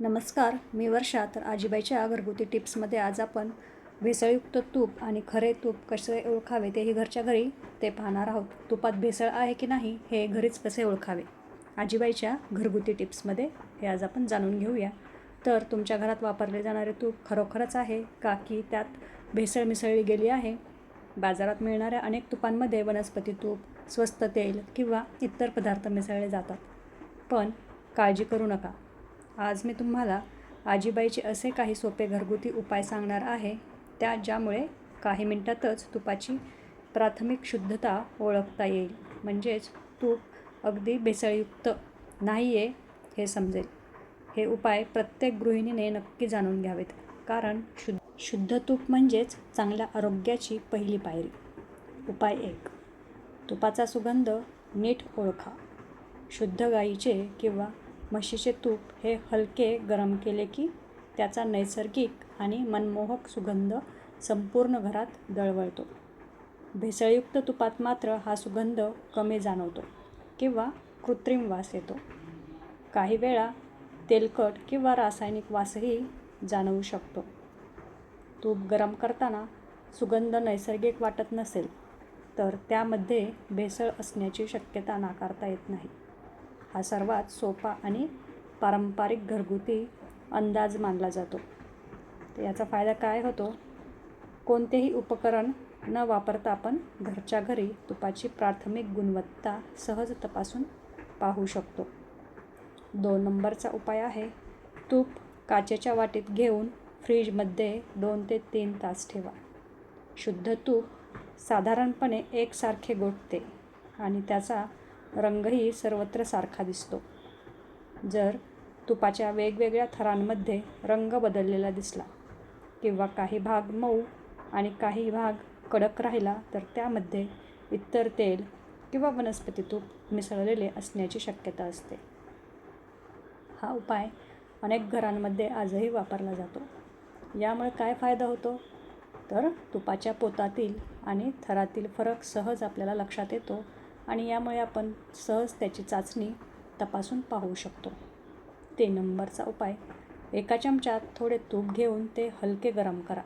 नमस्कार, मी वर्षा. तर आजीबाईच्या घरगुती टिप्समध्ये आज आपण भेसळयुक्त तूप आणि खरे तूप कसे ओळखावे तेही घरच्या घरी ते पाहणार आहोत. तुपात भेसळ आहे की नाही हे घरीच कसे ओळखावे, आजीबाईच्या घरगुती टिप्समध्ये हे आज आपण जाणून घेऊया. तर तुमच्या घरात वापरले जाणारे तूप खरोखरच आहे का, की त्यात भेसळ मिसळली गेली आहे? बाजारात मिळणाऱ्या अनेक तुपांमध्ये वनस्पती तूप, स्वस्त तेल किंवा इतर पदार्थ मिसळले जातात. पण काळजी करू नका. आज मी तुम्हाला आजीबाईचे असे काही सोपे घरगुती उपाय सांगणार आहे, ज्यामुळे काही मिनिटातच तुपाची प्राथमिक शुद्धता ओळखता येईल. म्हणजेच तूप अगदी भेसळयुक्त नाही आहे हे समजेल. हे उपाय प्रत्येक गृहिणीने नक्की जाणून घ्यावेत, कारण शुद्ध तूप म्हणजेच चांगल्या आरोग्याची पहिली पायरी. उपाय 1. तुपाचा सुगंध नीट ओळखा. शुद्ध गाईचे किंवा म्हशीचे तूप हे हलके गरम केले की त्याचा नैसर्गिक आणि मनमोहक सुगंध संपूर्ण घरात दळवळतो. भेसळयुक्त तुपात मात्र हा सुगंध कमी जाणवतो किंवा कृत्रिम वास येतो. काही वेळा तेलकट किंवा रासायनिक वासही जाणवू शकतो. तूप गरम करताना सुगंध नैसर्गिक वाटत नसेल तर त्यामध्ये भेसळ असण्याची शक्यता नाकारता येत नाही. हा सर्वात सोपा आणि पारंपरिक घरगुती अंदाज मानला जातो. तर याचा फायदा काय होतो? कोणतेही उपकरण न वापरता आपण घरच्या घरी तुपाची प्राथमिक गुणवत्ता सहज तपासून पाहू शकतो. 2 नंबरचा उपाय आहे, तूप काचेच्या वाटीत घेऊन फ्रीजमध्ये 2 ते 3 तास ठेवा. शुद्ध तूप साधारणपणे एकसारखे गोठते आणि त्याचा रंगही सर्वत्र सारखा दिसतो. जर तुपाच्या वेगवेगळ्या थरांमध्ये रंग बदललेला दिसला किंवा काही भाग मऊ आणि काही भाग कडक राहिला तर त्यामध्ये इतर तेल किंवा वनस्पती तूप मिसळलेले असण्याची शक्यता असते. हा उपाय अनेक घरांमध्ये आजही वापरला जातो. यामुळे काय फायदा होतो? तर तुपाच्या पोतातील आणि थरातील फरक सहज आपल्याला लक्षात येतो आणि यामुळे आपण सहज त्याची चाचणी तपासून पाहू शकतो. 3 नंबरचा उपाय, एका चमच्यात थोडे तूप घेऊन ते हलके गरम करा.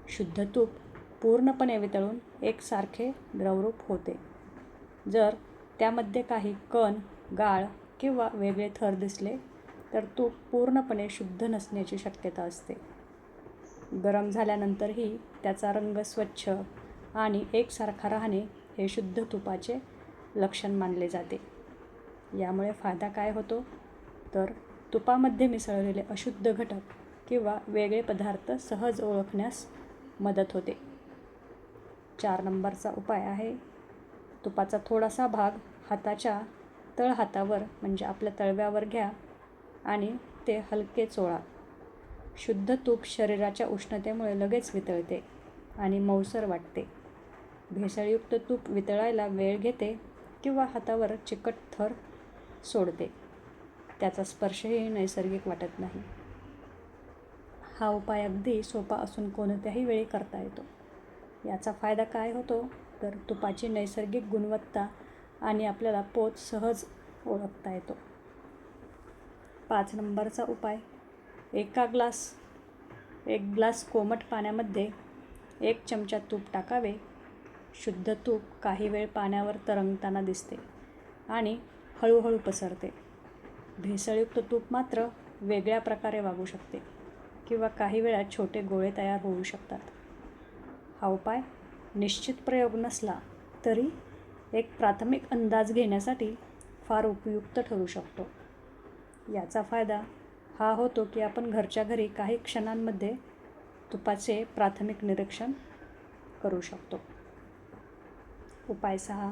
शुद्ध तूप पूर्णपणे वितळून एकसारखे द्रवरूप होते. जर त्यामध्ये काही कण, गाळ किंवा वेगळे थर दिसले तर तूप पूर्णपणे शुद्ध नसण्याची शक्यता असते. गरम झाल्यानंतरही त्याचा रंग स्वच्छ आणि एकसारखा राहणे हे शुद्ध तुपाचे लक्षण मानले जाते. यामुळे फायदा काय होतो? तर तुपामध्ये मिसळलेले अशुद्ध घटक किंवा वेगळे पदार्थ सहज ओळखण्यास मदत होते. 4 नंबरचा उपाय आहे, तुपाचा थोडासा भाग हाताच्या तळहातावर म्हणजे आपल्या तळव्यावर घ्या आणि ते हलके चोळा. शुद्ध तूप शरीराच्या उष्णतेमुळे लगेच वितळते आणि मऊसर वाटते. भेसळयुक्त तूप वितळायला वेळ घेते किंवा हातावर चिकट थर सोडते. त्याचा स्पर्शही नैसर्गिक वाटत नाही. हा उपाय अगदी सोपा असून कोणत्याही वेळी करता येतो. याचा फायदा काय होतो? तर तुपाची नैसर्गिक गुणवत्ता आणि आपल्याला पोत सहज ओळखता येतो. 5 नंबरचा उपाय, एक ग्लास कोमट पाण्यामध्ये 1 चमचा तूप टाकावे. शुद्ध तूप काही वेळ पाण्यावर तरंगताना दिसते आणि हळूहळू पसरते. भेसळयुक्त तूप मात्र वेगळ्या प्रकारे वागू शकते किंवा काही वेळा छोटे गोळे तयार होऊ शकतात. हा उपाय निश्चित प्रयोग नसला तरी एक प्राथमिक अंदाज घेण्यासाठी फार उपयुक्त ठरू शकतो. याचा फायदा हा होतो की आपण घरच्या घरी काही क्षणांमध्ये तुपाचे प्राथमिक निरीक्षण करू शकतो. उपाय 6.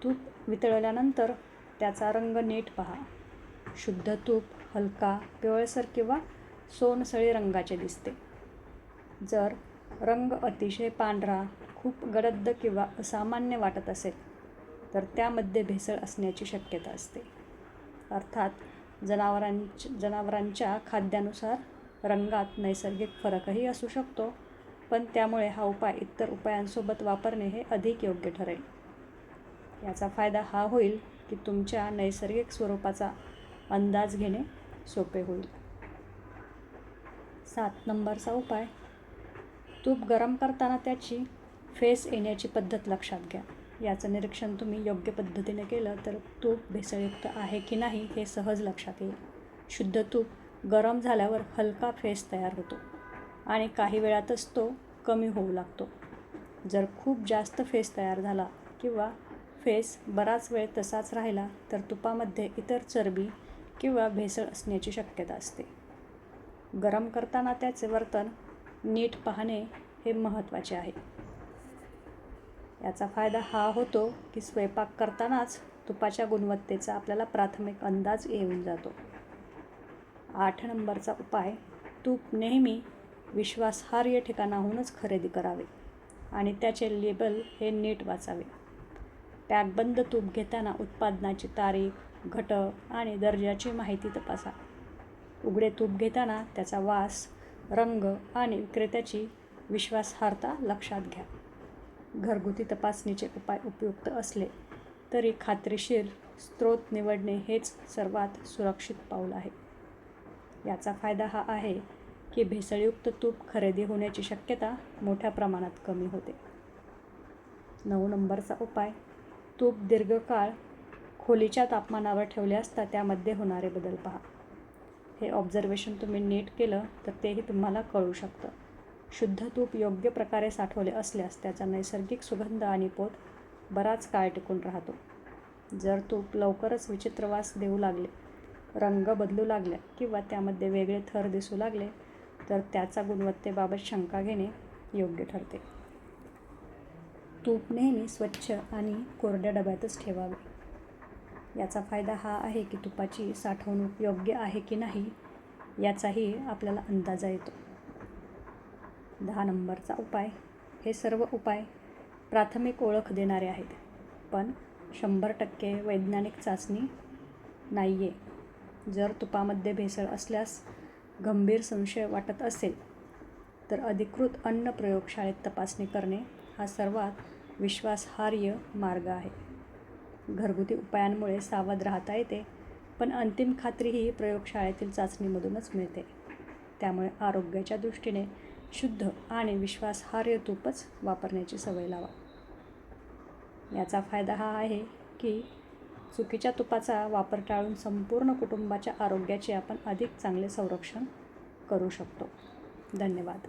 तूप वितळल्यानंतर त्याचा रंग नीट पहा. शुद्ध तूप हलका पिवळसर किंवा सोनसळी रंगाचे दिसते. जर रंग अतिशय पांढरा, खूप गडद किंवा असामान्य वाटत असेल तर त्यामध्ये भेसळ असण्याची शक्यता असते. अर्थात जनावरांच्या खाद्यानुसार रंगात नैसर्गिक फरकही असू शकतो, पण त्यामुळे हा उपाय इतर उपायांसोबत वापरणे हे अधिक योग्य ठरेल. याचा फायदा हा होईल की तुमच्या नैसर्गिक स्वरूपाचा अंदाज घेणे सोपे होईल. 7 नंबरचा उपाय, तूप गरम करताना त्याची फेस येण्याची पद्धत लक्षात घ्या. याचं निरीक्षण तुम्ही योग्य पद्धतीने केलं तर तूप भेसळयुक्त आहे की नाही हे सहज लक्षात येईल. शुद्ध तूप गरम झाल्यावर हलका फेस तयार होतो आणि काही वेळातच तो कमी होऊ लागतो. जर खूप जास्त फेस तयार झाला किंवा फेस बराच वेळ तसाच राहिला तर तुपामध्ये इतर चरबी किंवा भेसळ असण्याची शक्यता असते. गरम करताना त्याचे वर्तन नीट पाहणे हे महत्त्वाचे आहे. याचा फायदा हा होतो की स्वयंपाक करतानाच तुपाच्या गुणवत्तेचा आपल्याला प्राथमिक अंदाज येऊन जातो. 8 नंबरचा उपाय, तूप नेहमी विश्वासार्ह ठिकाणाहूनच खरेदी करावे आणि त्याचे लेबल हे नीट वाचावे. पॅकबंद तूप घेताना उत्पादनाची तारीख, घटक आणि दर्जाची माहिती तपासा. उघडे तूप घेताना त्याचा वास, रंग आणि विक्रेत्याची विश्वासार्हता लक्षात घ्या. घरगुती तपासणीचे उपाय उपयुक्त असले तरी खात्रीशीर स्रोत निवडणे हेच सर्वात सुरक्षित पाऊल आहे. याचा फायदा हा आहे की भेसळयुक्त तूप खरेदी होण्याची शक्यता मोठ्या प्रमाणात कमी होते. 9 नंबरचा उपाय, तूप दीर्घकाळ खोलीच्या तापमानावर ठेवले असता त्यामध्ये होणारे बदल पहा. हे ऑब्झर्वेशन तुम्ही नीट केलं तर तेही तुम्हाला कळू शकतं. शुद्ध तूप योग्य प्रकारे साठवले असल्यास त्याचा नैसर्गिक सुगंध आणि पोत बराच काळ टिकून राहतो. जर तूप लवकरच विचित्र वास देऊ लागले, रंग बदलू लागला किंवा त्यामध्ये वेगळे थर दिसू लागले तर त्याचा गुणवत्तेबाबत शंका घेणे योग्य ठरते. तूप नेहमी स्वच्छ आणि कोरड्या डब्यातच ठेवावे. याचा फायदा हा आहे की तुपाची साठवणूक योग्य आहे की नाही याचाही आपल्याला अंदाजा येतो. 10 नंबरचा उपाय, हे सर्व उपाय प्राथमिक ओळख देणारे आहेत पण 100% वैज्ञानिक चाचणी नाही आहे. जर तुपामध्ये भेसळ असल्यास गंभीर संशय वाटत असेल तर अधिकृत अन्न प्रयोगशाळेत तपासणी करणे हा सर्वात विश्वासार्ह मार्ग आहे. घरगुती उपायांमुळे सावध राहता येते पण अंतिम खात्री ही प्रयोगशाळेतील चाचणीमधूनच मिळते. त्यामुळे आरोग्याच्या दृष्टीने शुद्ध आणि विश्वासार्ह तूपच वापरण्याची सवय लावा. याचा फायदा हा आहे की चुकीच्या तुपाचा वापर टाळून संपूर्ण कुटुंबाच्या आरोग्याचे आपण अधिक चांगले संरक्षण करू शकतो. धन्यवाद.